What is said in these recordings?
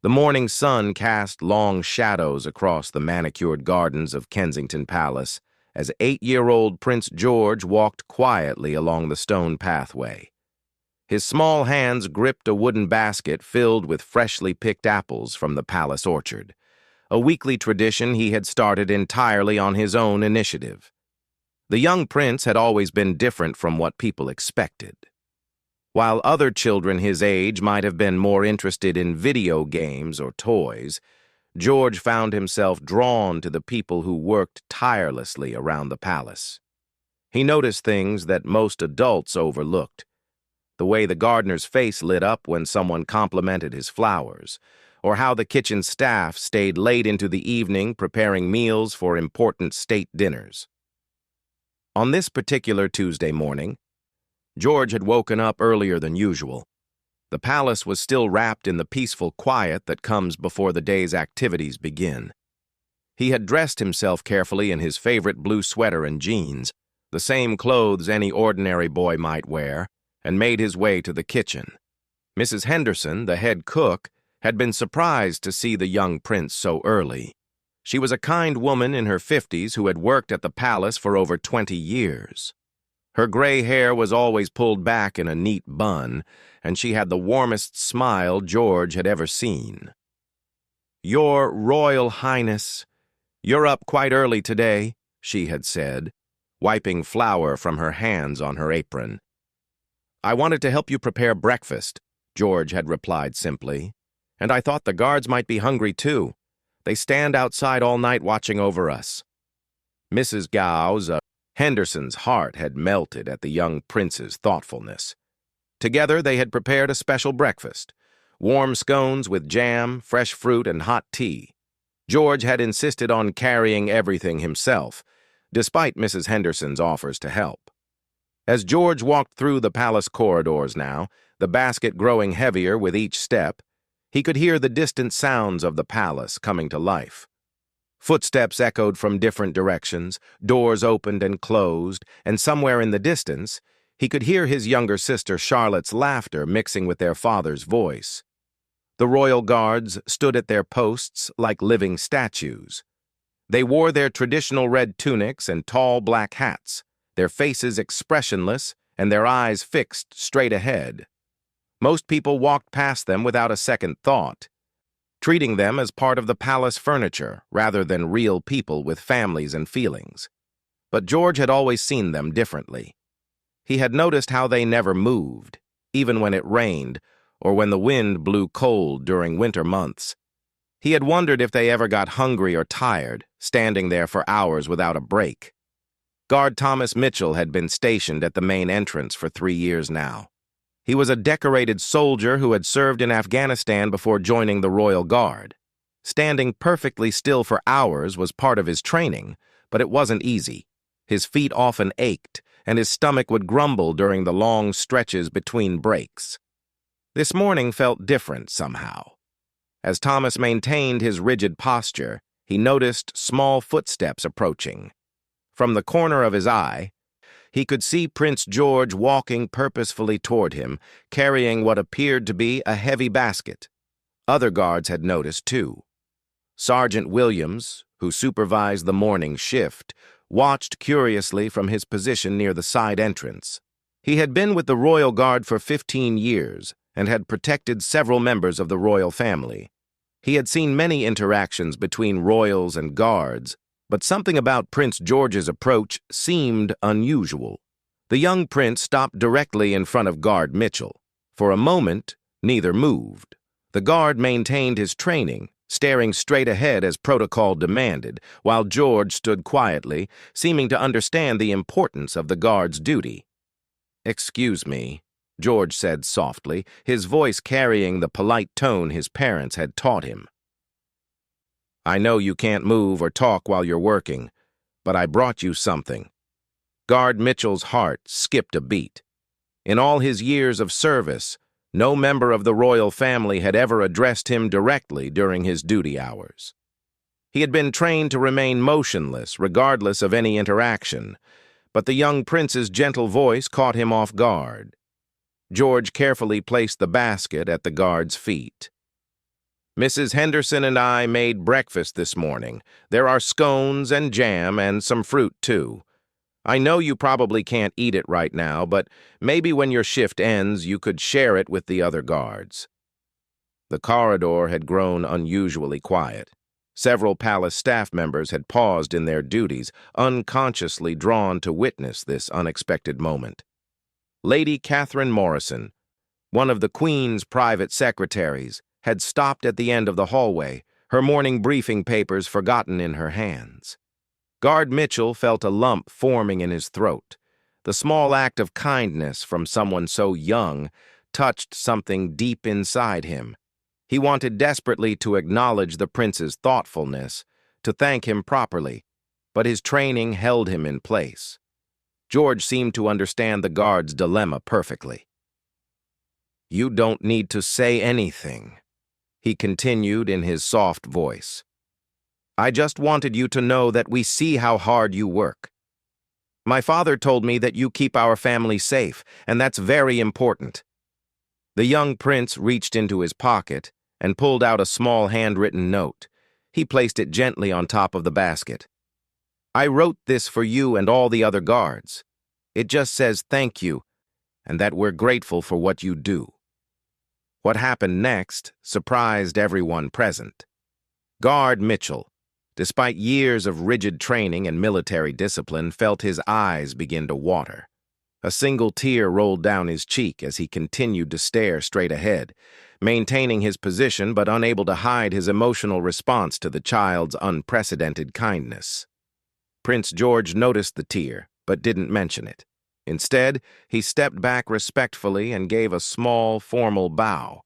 The morning sun cast long shadows across the manicured gardens of Kensington Palace as 8-year-old Prince George walked quietly along the stone pathway. His small hands gripped a wooden basket filled with freshly picked apples from the palace orchard, a weekly tradition he had started entirely on his own initiative. The young prince had always been different from what people expected. While other children his age might have been more interested in video games or toys, George found himself drawn to the people who worked tirelessly around the palace. He noticed things that most adults overlooked: the way the gardener's face lit up when someone complimented his flowers, or how the kitchen staff stayed late into the evening preparing meals for important state dinners. On this particular Tuesday morning, George had woken up earlier than usual. The palace was still wrapped in the peaceful quiet that comes before the day's activities begin. He had dressed himself carefully in his favorite blue sweater and jeans, the same clothes any ordinary boy might wear, and made his way to the kitchen. Mrs. Henderson, the head cook, had been surprised to see the young prince so early. She was a kind woman in her 50s who had worked at the palace for over 20 years. Her gray hair was always pulled back in a neat bun, and she had the warmest smile George had ever seen. "Your Royal Highness, you're up quite early today," she had said, wiping flour from her hands on her apron. "I wanted to help you prepare breakfast," George had replied simply, "and I thought the guards might be hungry too. They stand outside all night watching over us." Mrs. Gow's, Henderson's heart had melted at the young prince's thoughtfulness. Together they had prepared a special breakfast: warm scones with jam, fresh fruit, and hot tea. George had insisted on carrying everything himself, despite Mrs. Henderson's offers to help. As George walked through the palace corridors now, the basket growing heavier with each step, he could hear the distant sounds of the palace coming to life. Footsteps echoed from different directions, doors opened and closed, and somewhere in the distance, he could hear his younger sister Charlotte's laughter mixing with their father's voice. The royal guards stood at their posts like living statues. They wore their traditional red tunics and tall black hats, their faces expressionless and their eyes fixed straight ahead. Most people walked past them without a second thought, treating them as part of the palace furniture rather than real people with families and feelings. But George had always seen them differently. He had noticed how they never moved, even when it rained or when the wind blew cold during winter months. He had wondered if they ever got hungry or tired, standing there for hours without a break. Guard Thomas Mitchell had been stationed at the main entrance for 3 years now. He was a decorated soldier who had served in Afghanistan before joining the Royal Guard. Standing perfectly still for hours was part of his training, but it wasn't easy. His feet often ached, and his stomach would grumble during the long stretches between breaks. This morning felt different somehow. As Thomas maintained his rigid posture, he noticed small footsteps approaching. From the corner of his eye, he could see Prince George walking purposefully toward him, carrying what appeared to be a heavy basket. Other guards had noticed, too. Sergeant Williams, who supervised the morning shift, watched curiously from his position near the side entrance. He had been with the Royal Guard for 15 years and had protected several members of the royal family. He had seen many interactions between royals and guards, but something about Prince George's approach seemed unusual. The young prince stopped directly in front of Guard Mitchell. For a moment, neither moved. The guard maintained his training, staring straight ahead as protocol demanded, while George stood quietly, seeming to understand the importance of the guard's duty. "Excuse me," George said softly, his voice carrying the polite tone his parents had taught him. "I know you can't move or talk while you're working, but I brought you something." Guard Mitchell's heart skipped a beat. In all his years of service, no member of the royal family had ever addressed him directly during his duty hours. He had been trained to remain motionless regardless of any interaction, but the young prince's gentle voice caught him off guard. George carefully placed the basket at the guard's feet. Mrs. Henderson and I made breakfast this morning. There are scones and jam and some fruit, too. I know you probably can't eat it right now, but maybe when your shift ends, you could share it with the other guards. The corridor had grown unusually quiet. Several palace staff members had paused in their duties, unconsciously drawn to witness this unexpected moment. Lady Catherine Morrison, one of the Queen's private secretaries, had stopped at the end of the hallway, her morning briefing papers forgotten in her hands. Guard Mitchell felt a lump forming in his throat. The small act of kindness from someone so young touched something deep inside him. He wanted desperately to acknowledge the prince's thoughtfulness, to thank him properly, but his training held him in place. George seemed to understand the guard's dilemma perfectly. "You don't need to say anything," he continued in his soft voice. "I just wanted you to know that we see how hard you work. My father told me that you keep our family safe, and that's very important." The young prince reached into his pocket and pulled out a small handwritten note. He placed it gently on top of the basket. "I wrote this for you and all the other guards. It just says thank you, and that we're grateful for what you do." What happened next surprised everyone present. Guard Mitchell, despite years of rigid training and military discipline, felt his eyes begin to water. A single tear rolled down his cheek as he continued to stare straight ahead, maintaining his position but unable to hide his emotional response to the child's unprecedented kindness. Prince George noticed the tear, but didn't mention it. Instead, he stepped back respectfully and gave a small, formal bow.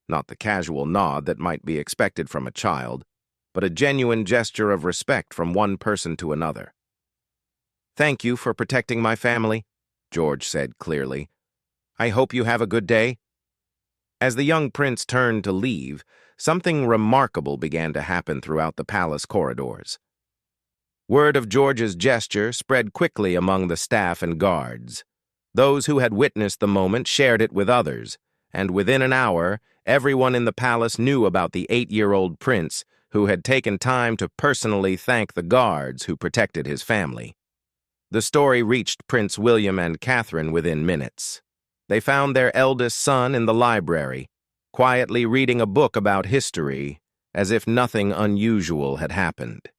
Not the casual nod that might be expected from a child, but a genuine gesture of respect from one person to another. "Thank you for protecting my family," George said clearly. "I hope you have a good day." As the young prince turned to leave, something remarkable began to happen throughout the palace corridors. Word of George's gesture spread quickly among the staff and guards. Those who had witnessed the moment shared it with others, and within an hour, everyone in the palace knew about the 8-year-old prince who had taken time to personally thank the guards who protected his family. The story reached Prince William and Catherine within minutes. They found their eldest son in the library, quietly reading a book about history, as if nothing unusual had happened.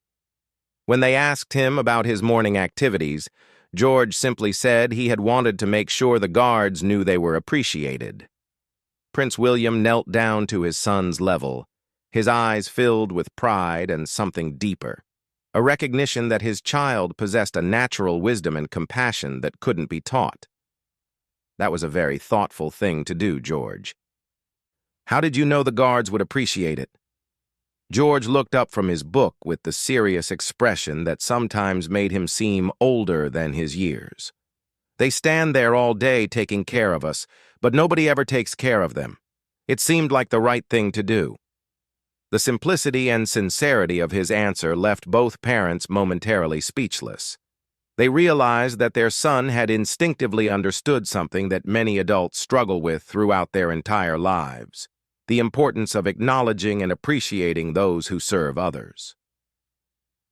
When they asked him about his morning activities, George simply said he had wanted to make sure the guards knew they were appreciated. Prince William knelt down to his son's level, his eyes filled with pride and something deeper, a recognition that his child possessed a natural wisdom and compassion that couldn't be taught. That was a very thoughtful thing to do, George. "How did you know the guards would appreciate it?" George looked up from his book with the serious expression that sometimes made him seem older than his years. "They stand there all day taking care of us, but nobody ever takes care of them. It seemed like the right thing to do." The simplicity and sincerity of his answer left both parents momentarily speechless. They realized that their son had instinctively understood something that many adults struggle with throughout their entire lives: the importance of acknowledging and appreciating those who serve others.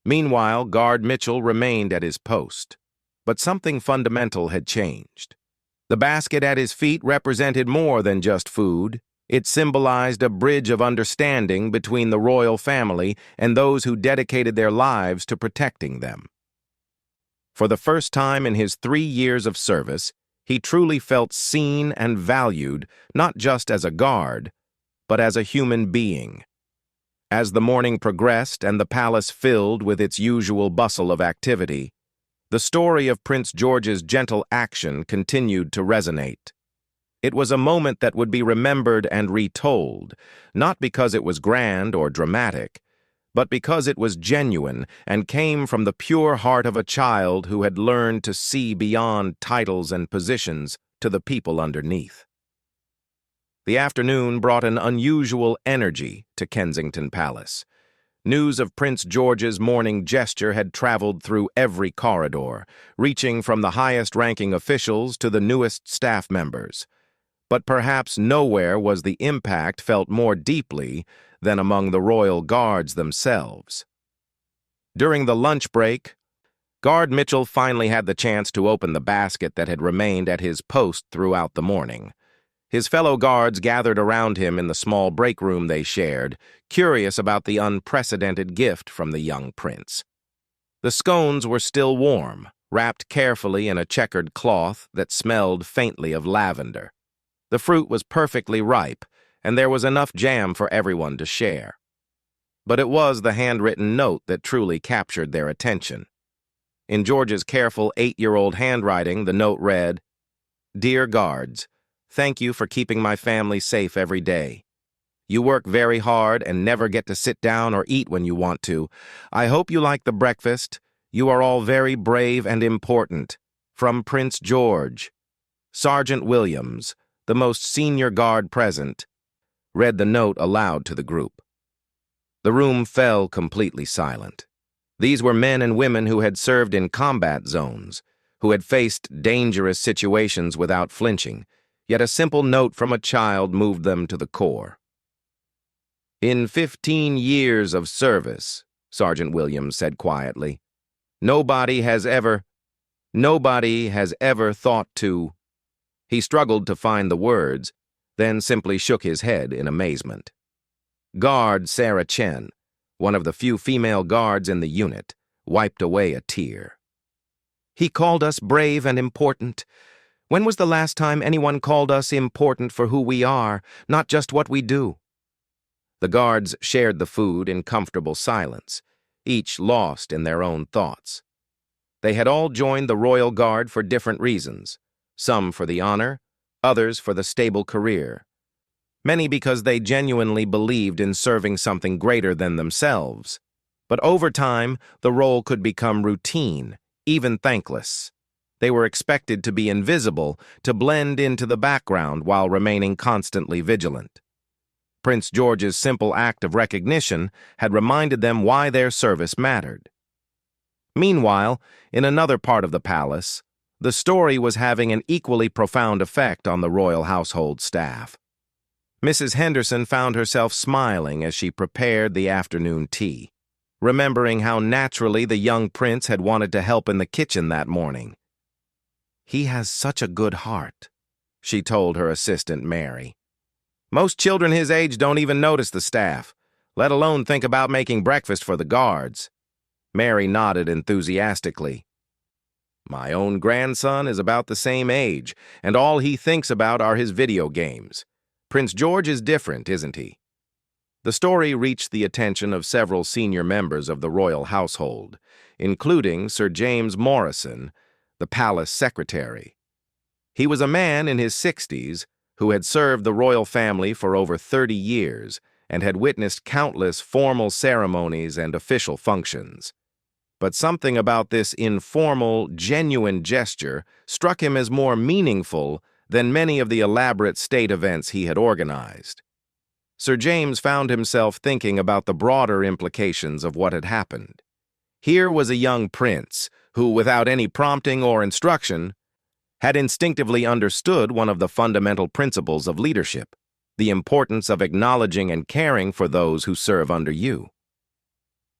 Meanwhile, Guard Mitchell remained at his post, but something fundamental had changed. The basket at his feet represented more than just food. It symbolized a bridge of understanding between the royal family and those who dedicated their lives to protecting them. For the first time in his 3 years of service, he truly felt seen and valued, not just as a guard, but as a human being. As the morning progressed and the palace filled with its usual bustle of activity, the story of Prince George's gentle action continued to resonate. It was a moment that would be remembered and retold, not because it was grand or dramatic, but because it was genuine and came from the pure heart of a child who had learned to see beyond titles and positions to the people underneath. The afternoon brought an unusual energy to Kensington Palace. News of Prince George's morning gesture had traveled through every corridor, reaching from the highest-ranking officials to the newest staff members. But perhaps nowhere was the impact felt more deeply than among the royal guards themselves. During the lunch break, Guard Mitchell finally had the chance to open the basket that had remained at his post throughout the morning. His fellow guards gathered around him in the small break room they shared, curious about the unprecedented gift from the young prince. The scones were still warm, wrapped carefully in a checkered cloth that smelled faintly of lavender. The fruit was perfectly ripe, and there was enough jam for everyone to share. But it was the handwritten note that truly captured their attention. In George's careful 8-year-old handwriting, the note read, "Dear Guards, thank you for keeping my family safe every day. You work very hard and never get to sit down or eat when you want to. I hope you like the breakfast. You are all very brave and important. From Prince George." Sergeant Williams, the most senior guard present, read the note aloud to the group. The room fell completely silent. These were men and women who had served in combat zones, who had faced dangerous situations without flinching, yet a simple note from a child moved them to the core. "In 15 years of service," Sergeant Williams said quietly, nobody has ever thought to—" He struggled to find the words, then simply shook his head in amazement. Guard Sarah Chen, one of the few female guards in the unit, wiped away a tear. "He called us brave and important. When was the last time anyone called us important for who we are, not just what we do?" The guards shared the food in comfortable silence, each lost in their own thoughts. They had all joined the Royal Guard for different reasons, some for the honor, others for the stable career. Many because they genuinely believed in serving something greater than themselves. But over time, the role could become routine, even thankless. They were expected to be invisible, to blend into the background while remaining constantly vigilant. Prince George's simple act of recognition had reminded them why their service mattered. Meanwhile, in another part of the palace, the story was having an equally profound effect on the royal household staff. Mrs. Henderson found herself smiling as she prepared the afternoon tea, remembering how naturally the young prince had wanted to help in the kitchen that morning. "He has such a good heart," she told her assistant Mary. "Most children his age don't even notice the staff, let alone think about making breakfast for the guards." Mary nodded enthusiastically. "My own grandson is about the same age, and all he thinks about are his video games. Prince George is different, isn't he?" The story reached the attention of several senior members of the royal household, including Sir James Morrison, the palace secretary. He was a man in his 60s who had served the royal family for over 30 years and had witnessed countless formal ceremonies and official functions. But something about this informal, genuine gesture struck him as more meaningful than many of the elaborate state events he had organized. Sir James found himself thinking about the broader implications of what had happened. Here was a young prince who, without any prompting or instruction, had instinctively understood one of the fundamental principles of leadership, the importance of acknowledging and caring for those who serve under you.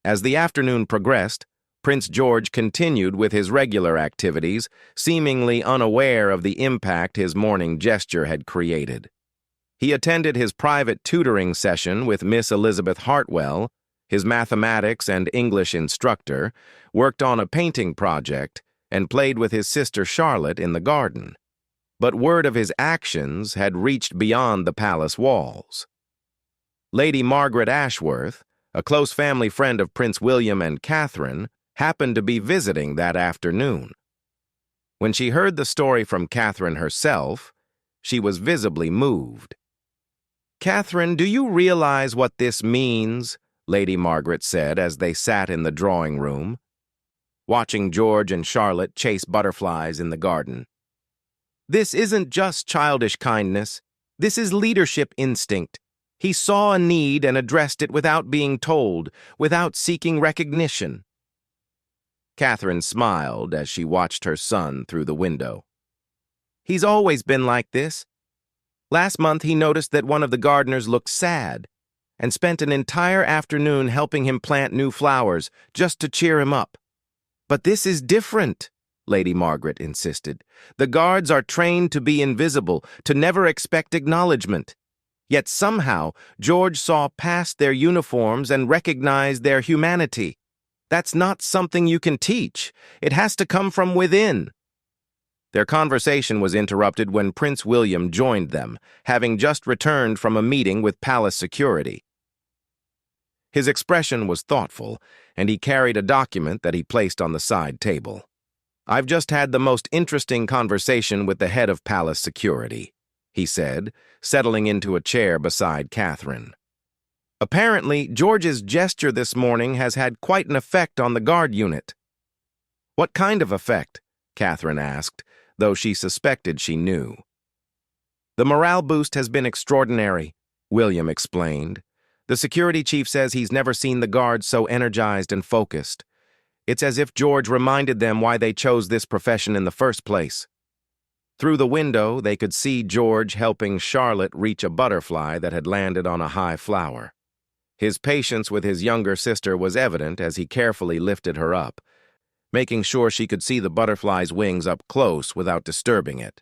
As the afternoon progressed, Prince George continued with his regular activities, seemingly unaware of the impact his morning gesture had created. He attended his private tutoring session with Miss Elizabeth Hartwell, his mathematics and English instructor, worked on a painting project, and played with his sister Charlotte in the garden. But word of his actions had reached beyond the palace walls. Lady Margaret Ashworth, a close family friend of Prince William and Catherine, happened to be visiting that afternoon. When she heard the story from Catherine herself, she was visibly moved. "Catherine, do you realize what this means?" Lady Margaret said as they sat in the drawing room, watching George and Charlotte chase butterflies in the garden. "This isn't just childish kindness. This is leadership instinct. He saw a need and addressed it without being told, without seeking recognition." Catherine smiled as she watched her son through the window. "He's always been like this. Last month, he noticed that one of the gardeners looked sad and spent an entire afternoon helping him plant new flowers just to cheer him up. But this is different, Lady Margaret insisted. The guards are trained to be invisible, to never expect acknowledgement. Yet somehow, George saw past their uniforms and recognized their humanity. That's not something you can teach. It has to come from within. Their conversation was interrupted when Prince William joined them, having just returned from a meeting with palace security. His expression was thoughtful, and he carried a document that he placed on the side table. "I've just had the most interesting conversation with the head of palace security," he said, settling into a chair beside Catherine. "Apparently, George's gesture this morning has had quite an effect on the guard unit." "What kind of effect?" Catherine asked, though she suspected she knew. "The morale boost has been extraordinary," William explained. "The security chief says he's never seen the guards so energized and focused. It's as if George reminded them why they chose this profession in the first place." Through the window, they could see George helping Charlotte reach a butterfly that had landed on a high flower. His patience with his younger sister was evident as he carefully lifted her up, making sure she could see the butterfly's wings up close without disturbing it.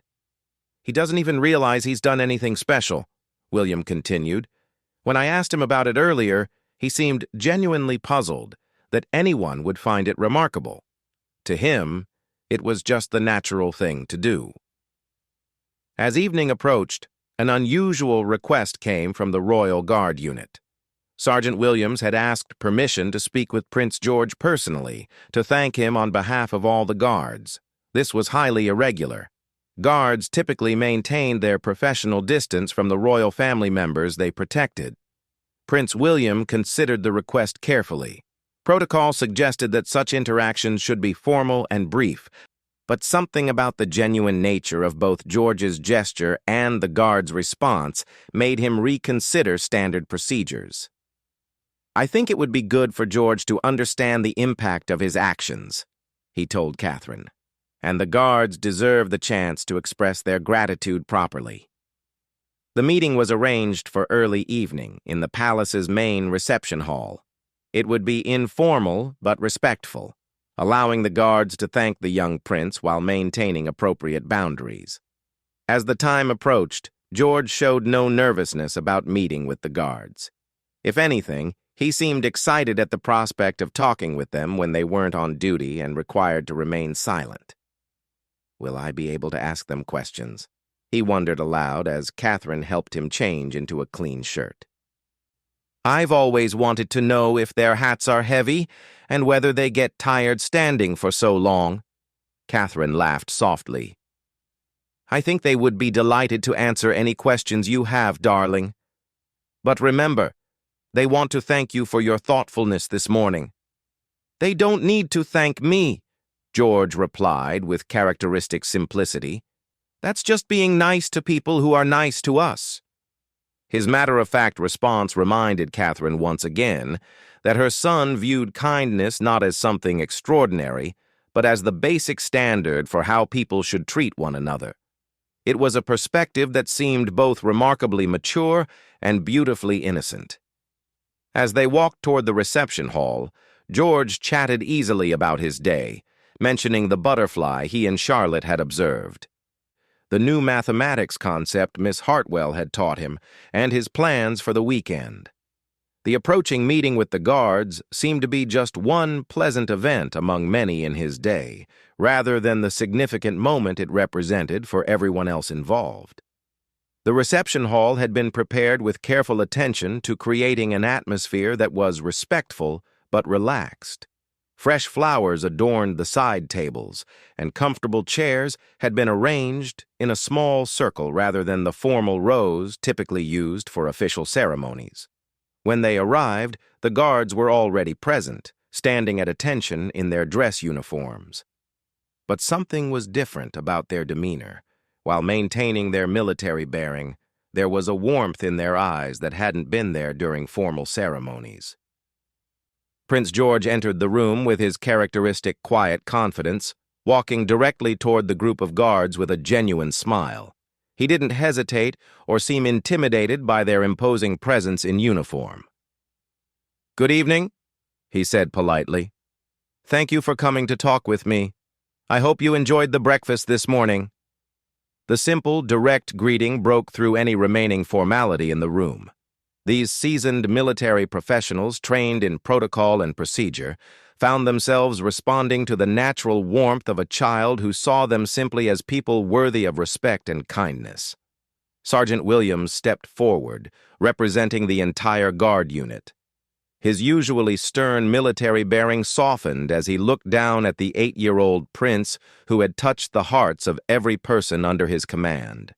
"He doesn't even realize he's done anything special," William continued. "When I asked him about it earlier, he seemed genuinely puzzled that anyone would find it remarkable. To him, it was just the natural thing to do." As evening approached, an unusual request came from the Royal Guard unit. Sergeant Williams had asked permission to speak with Prince George personally, to thank him on behalf of all the guards. This was highly irregular. Guards typically maintained their professional distance from the royal family members they protected. Prince William considered the request carefully. Protocol suggested that such interactions should be formal and brief, but something about the genuine nature of both George's gesture and the guard's response made him reconsider standard procedures. "I think it would be good for George to understand the impact of his actions," he told Catherine, "and the guards deserve the chance to express their gratitude properly." The meeting was arranged for early evening in the palace's main reception hall. It would be informal but respectful, allowing the guards to thank the young prince while maintaining appropriate boundaries. As the time approached, George showed no nervousness about meeting with the guards. If anything, he seemed excited at the prospect of talking with them when they weren't on duty and required to remain silent. "Will I be able to ask them questions?" he wondered aloud as Catherine helped him change into a clean shirt. "I've always wanted to know if their hats are heavy and whether they get tired standing for so long." Catherine laughed softly. "I think they would be delighted to answer any questions you have, darling. But remember, they want to thank you for your thoughtfulness this morning." "They don't need to thank me," George replied with characteristic simplicity. "That's just being nice to people who are nice to us." His matter-of-fact response reminded Catherine once again that her son viewed kindness not as something extraordinary, but as the basic standard for how people should treat one another. It was a perspective that seemed both remarkably mature and beautifully innocent. As they walked toward the reception hall, George chatted easily about his day, mentioning the butterfly he and Charlotte had observed, the new mathematics concept Miss Hartwell had taught him, and his plans for the weekend. The approaching meeting with the guards seemed to be just one pleasant event among many in his day, rather than the significant moment it represented for everyone else involved. The reception hall had been prepared with careful attention to creating an atmosphere that was respectful but relaxed. Fresh flowers adorned the side tables, and comfortable chairs had been arranged in a small circle rather than the formal rows typically used for official ceremonies. When they arrived, the guards were already present, standing at attention in their dress uniforms. But something was different about their demeanor. While maintaining their military bearing, there was a warmth in their eyes that hadn't been there during formal ceremonies. Prince George entered the room with his characteristic quiet confidence, walking directly toward the group of guards with a genuine smile. He didn't hesitate or seem intimidated by their imposing presence in uniform. "Good evening," he said politely. "Thank you for coming to talk with me. I hope you enjoyed the breakfast this morning." The simple, direct greeting broke through any remaining formality in the room. These seasoned military professionals, trained in protocol and procedure, found themselves responding to the natural warmth of a child who saw them simply as people worthy of respect and kindness. Sergeant Williams stepped forward, representing the entire guard unit. His usually stern military bearing softened as he looked down at the 8-year-old prince who had touched the hearts of every person under his command.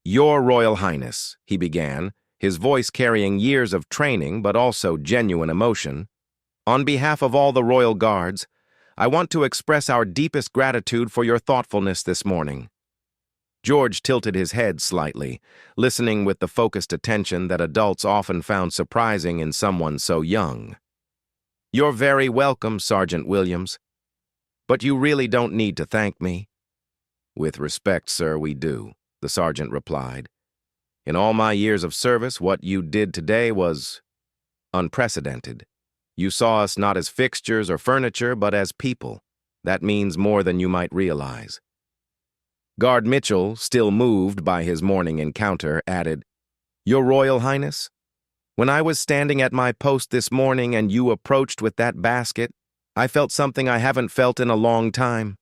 "Your Royal Highness," he began, his voice carrying years of training but also genuine emotion, "on behalf of all the Royal Guards, I want to express our deepest gratitude for your thoughtfulness this morning." George tilted his head slightly, listening with the focused attention that adults often found surprising in someone so young. "You're very welcome, Sergeant Williams. But you really don't need to thank me." "With respect, sir, we do," the sergeant replied. "In all my years of service, what you did today was unprecedented. You saw us not as fixtures or furniture, but as people. That means more than you might realize." Guard Mitchell, still moved by his morning encounter, added, "Your Royal Highness, when I was standing at my post this morning and you approached with that basket, I felt something I haven't felt in a long time.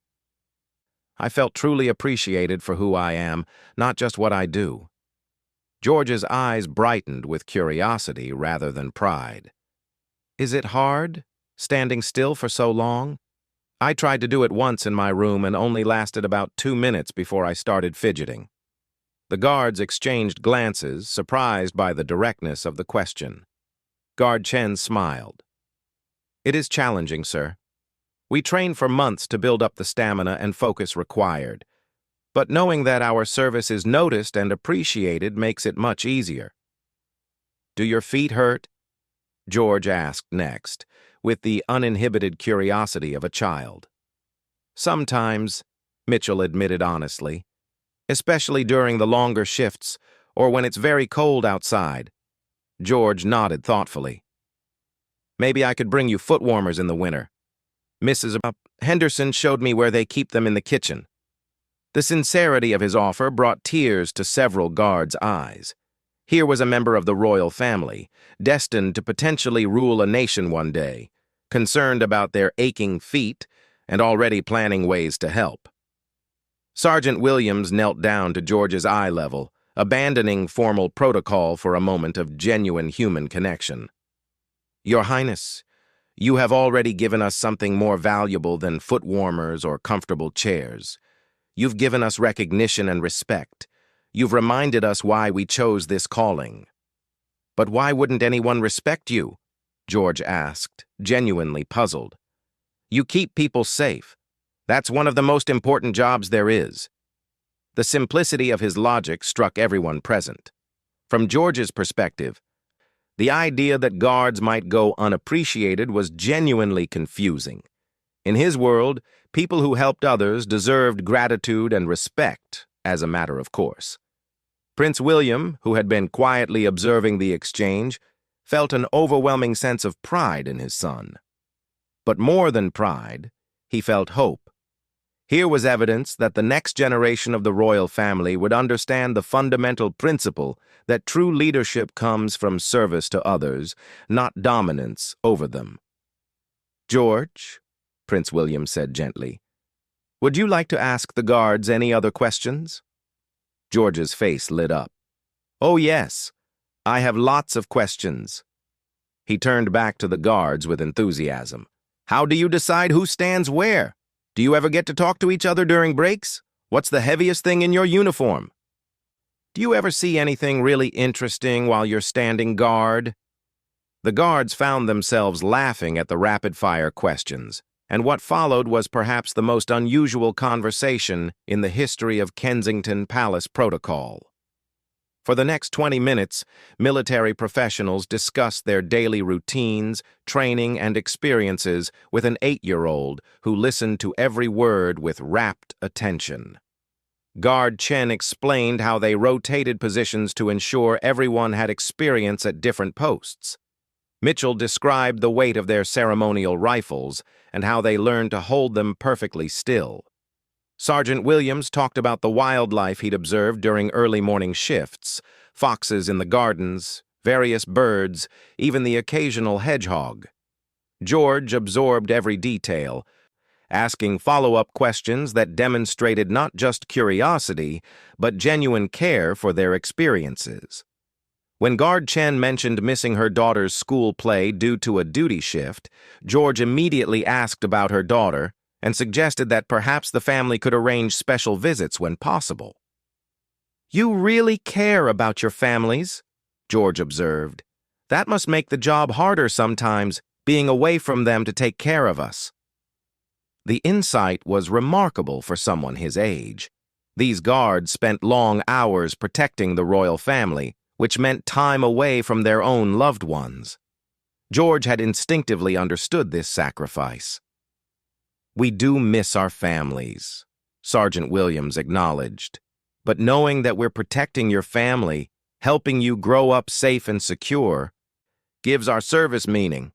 I felt truly appreciated for who I am, not just what I do." George's eyes brightened with curiosity rather than pride. "Is it hard, standing still for so long? I tried to do it once in my room and only lasted about 2 minutes before I started fidgeting." The guards exchanged glances, surprised by the directness of the question. Guard Chen smiled. "It is challenging, sir. We train for months to build up the stamina and focus required, but knowing that our service is noticed and appreciated makes it much easier." "Do your feet hurt?" George asked next, with the uninhibited curiosity of a child. "Sometimes," Mitchell admitted honestly, "especially during the longer shifts or when it's very cold outside." George nodded thoughtfully. "Maybe I could bring you foot warmers in the winter. Mrs. Henderson showed me where they keep them in the kitchen." The sincerity of his offer brought tears to several guards' eyes. Here was a member of the royal family, destined to potentially rule a nation one day, concerned about their aching feet and already planning ways to help. Sergeant Williams knelt down to George's eye level, abandoning formal protocol for a moment of genuine human connection. "Your Highness, you have already given us something more valuable than foot warmers or comfortable chairs. You've given us recognition and respect. You've reminded us why we chose this calling." "But why wouldn't anyone respect you?" George asked, genuinely puzzled. "You keep people safe. That's one of the most important jobs there is." The simplicity of his logic struck everyone present. From George's perspective, the idea that guards might go unappreciated was genuinely confusing. In his world, people who helped others deserved gratitude and respect, as a matter of course. Prince William, who had been quietly observing the exchange, felt an overwhelming sense of pride in his son. But more than pride, he felt hope. Here was evidence that the next generation of the royal family would understand the fundamental principle that true leadership comes from service to others, not dominance over them. "George," Prince William said gently, "would you like to ask the guards any other questions?" George's face lit up. "Oh yes, I have lots of questions." He turned back to the guards with enthusiasm. "How do you decide who stands where? Do you ever get to talk to each other during breaks? What's the heaviest thing in your uniform? Do you ever see anything really interesting while you're standing guard?" The guards found themselves laughing at the rapid-fire questions, and what followed was perhaps the most unusual conversation in the history of Kensington Palace protocol. For the next 20 minutes, military professionals discussed their daily routines, training, and experiences with an 8-year-old who listened to every word with rapt attention. Guard Chen explained how they rotated positions to ensure everyone had experience at different posts. Mitchell described the weight of their ceremonial rifles and how they learned to hold them perfectly still. Sergeant Williams talked about the wildlife he'd observed during early morning shifts: foxes in the gardens, various birds, even the occasional hedgehog. George absorbed every detail, asking follow-up questions that demonstrated not just curiosity, but genuine care for their experiences. When Guard Chen mentioned missing her daughter's school play due to a duty shift, George immediately asked about her daughter and suggested that perhaps the family could arrange special visits when possible. "You really care about your families," George observed. "That must make the job harder sometimes, being away from them to take care of us." The insight was remarkable for someone his age. These guards spent long hours protecting the royal family, which meant time away from their own loved ones. George had instinctively understood this sacrifice. "We do miss our families," Sergeant Williams acknowledged. "But knowing that we're protecting your family, helping you grow up safe and secure, gives our service meaning."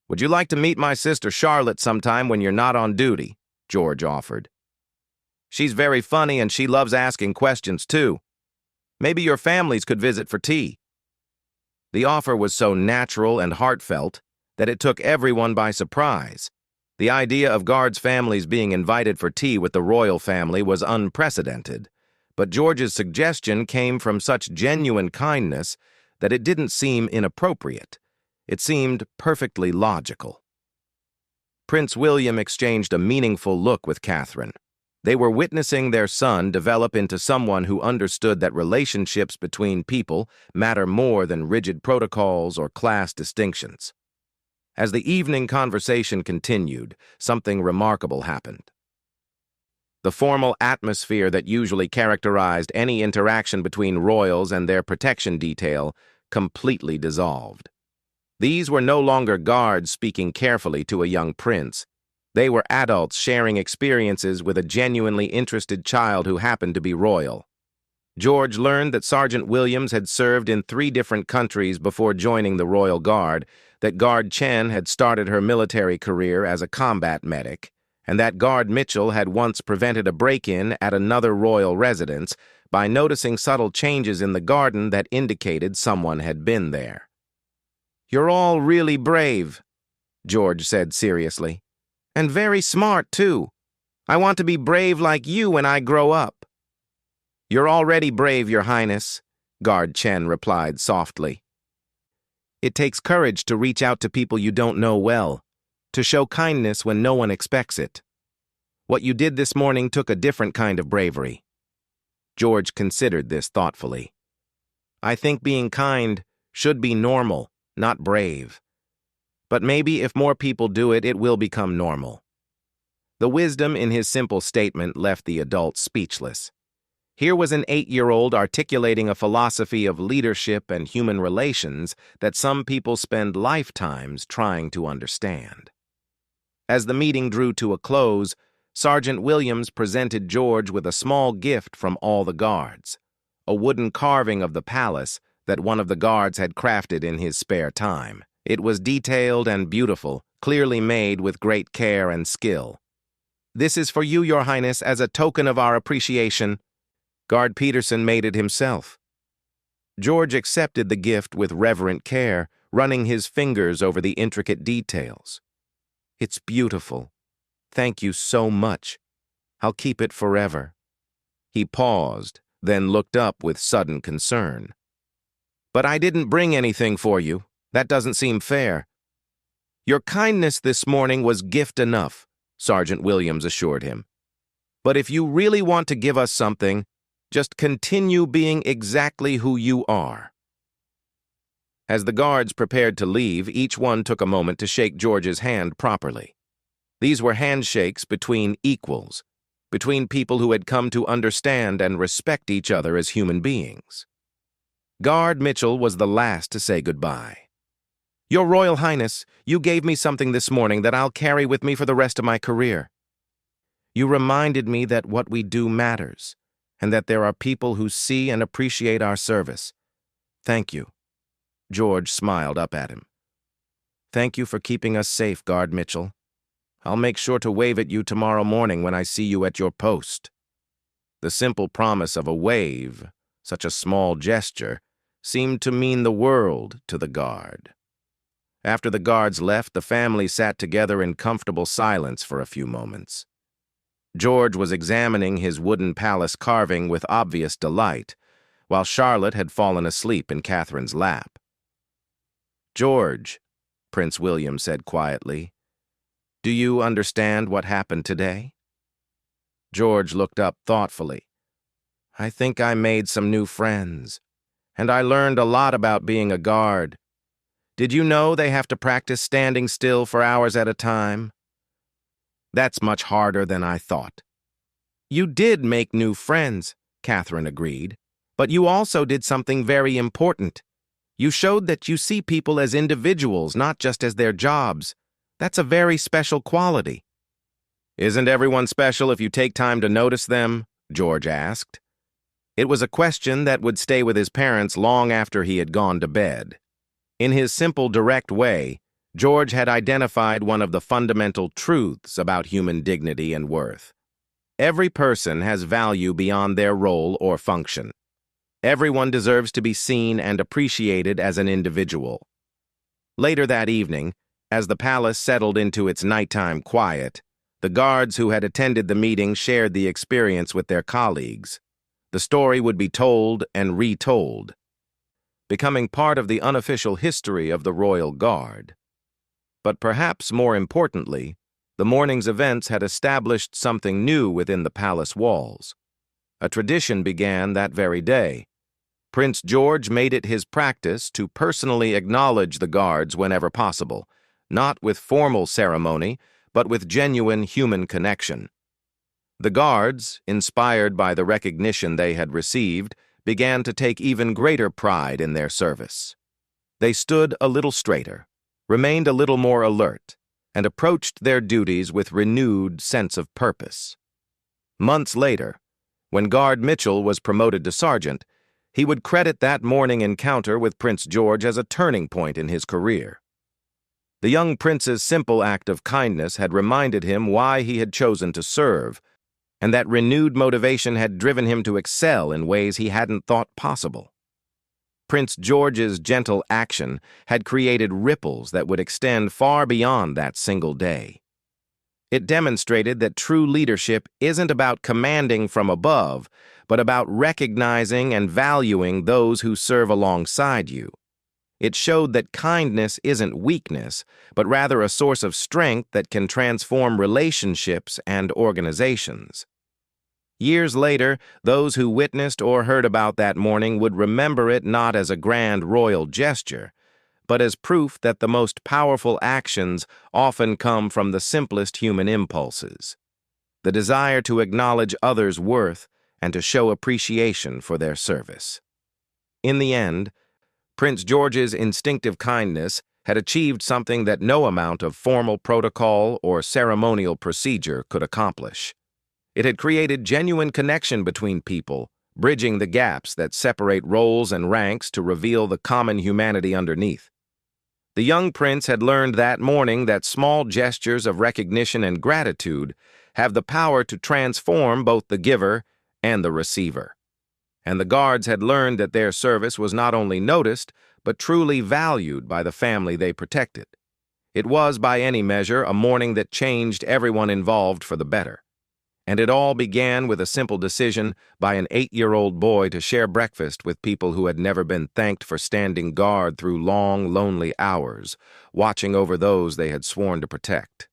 "Would you like to meet my sister Charlotte sometime when you're not on duty?" George offered. "She's very funny and she loves asking questions too. Maybe your families could visit for tea." The offer was so natural and heartfelt that it took everyone by surprise. The idea of guards' families being invited for tea with the royal family was unprecedented, but George's suggestion came from such genuine kindness that it didn't seem inappropriate. It seemed perfectly logical. Prince William exchanged a meaningful look with Catherine. They were witnessing their son develop into someone who understood that relationships between people matter more than rigid protocols or class distinctions. As the evening conversation continued, something remarkable happened. The formal atmosphere that usually characterized any interaction between royals and their protection detail completely dissolved. These were no longer guards speaking carefully to a young prince. They were adults sharing experiences with a genuinely interested child who happened to be royal. George learned that Sergeant Williams had served in 3 different countries before joining the Royal Guard, that Guard Chen had started her military career as a combat medic, and that Guard Mitchell had once prevented a break-in at another royal residence by noticing subtle changes in the garden that indicated someone had been there. "You're all really brave," George said seriously. "And very smart, too. I want to be brave like you when I grow up." "You're already brave, Your Highness," Guard Chen replied softly. "It takes courage to reach out to people you don't know well, to show kindness when no one expects it. What you did this morning took a different kind of bravery." George considered this thoughtfully. "I think being kind should be normal, not brave. But maybe if more people do it, it will become normal." The wisdom in his simple statement left the adult speechless. Here was an 8-year-old articulating a philosophy of leadership and human relations that some people spend lifetimes trying to understand. As the meeting drew to a close, Sergeant Williams presented George with a small gift from all the guards, a wooden carving of the palace that one of the guards had crafted in his spare time. It was detailed and beautiful, clearly made with great care and skill. "This is for you, Your Highness, as a token of our appreciation." Guard Peterson made it himself. George accepted the gift with reverent care, running his fingers over the intricate details. "It's beautiful. Thank you so much. I'll keep it forever." He paused, then looked up with sudden concern. "But I didn't bring anything for you. That doesn't seem fair." "Your kindness this morning was gift enough," Sergeant Williams assured him. "But if you really want to give us something, just continue being exactly who you are." As the guards prepared to leave, each one took a moment to shake George's hand properly. These were handshakes between equals, between people who had come to understand and respect each other as human beings. Guard Mitchell was the last to say goodbye. "Your Royal Highness, you gave me something this morning that I'll carry with me for the rest of my career." You reminded me that what we do matters, and that there are people who see and appreciate our service. Thank you." George smiled up at him. "Thank you for keeping us safe, Guard Mitchell. I'll make sure to wave at you tomorrow morning when I see you at your post." The simple promise of a wave, such a small gesture, seemed to mean the world to the guard. After the guards left, the family sat together in comfortable silence for a few moments. George was examining his wooden palace carving with obvious delight, while Charlotte had fallen asleep in Catherine's lap. "George," Prince William said quietly, "do you understand what happened today?" George looked up thoughtfully. "I think I made some new friends, and I learned a lot about being a guard. Did you know they have to practice standing still for hours at a time? That's much harder than I thought." "You did make new friends," Catherine agreed, "but you also did something very important. You showed that you see people as individuals, not just as their jobs. That's a very special quality." "Isn't everyone special if you take time to notice them?" George asked. It was a question that would stay with his parents long after he had gone to bed. In his simple, direct way, George had identified one of the fundamental truths about human dignity and worth. Every person has value beyond their role or function. Everyone deserves to be seen and appreciated as an individual. Later that evening, as the palace settled into its nighttime quiet, the guards who had attended the meeting shared the experience with their colleagues. The story would be told and retold, becoming part of the unofficial history of the Royal Guard. But perhaps more importantly, the morning's events had established something new within the palace walls. A tradition began that very day. Prince George made it his practice to personally acknowledge the guards whenever possible, not with formal ceremony, but with genuine human connection. The guards, inspired by the recognition they had received, began to take even greater pride in their service. They stood a little straighter, remained a little more alert, and approached their duties with renewed sense of purpose. Months later, when Guard Mitchell was promoted to sergeant, he would credit that morning encounter with Prince George as a turning point in his career. The young prince's simple act of kindness had reminded him why he had chosen to serve, and that renewed motivation had driven him to excel in ways he hadn't thought possible. Prince George's gentle action had created ripples that would extend far beyond that single day. It demonstrated that true leadership isn't about commanding from above, but about recognizing and valuing those who serve alongside you. It showed that kindness isn't weakness, but rather a source of strength that can transform relationships and organizations. Years later, those who witnessed or heard about that morning would remember it not as a grand royal gesture, but as proof that the most powerful actions often come from the simplest human impulses: the desire to acknowledge others' worth and to show appreciation for their service. In the end, Prince George's instinctive kindness had achieved something that no amount of formal protocol or ceremonial procedure could accomplish. It had created genuine connection between people, bridging the gaps that separate roles and ranks to reveal the common humanity underneath. The young prince had learned that morning that small gestures of recognition and gratitude have the power to transform both the giver and the receiver. And the guards had learned that their service was not only noticed, but truly valued by the family they protected. It was, by any measure, a morning that changed everyone involved for the better. And it all began with a simple decision by an 8-year-old boy to share breakfast with people who had never been thanked for standing guard through long, lonely hours, watching over those they had sworn to protect.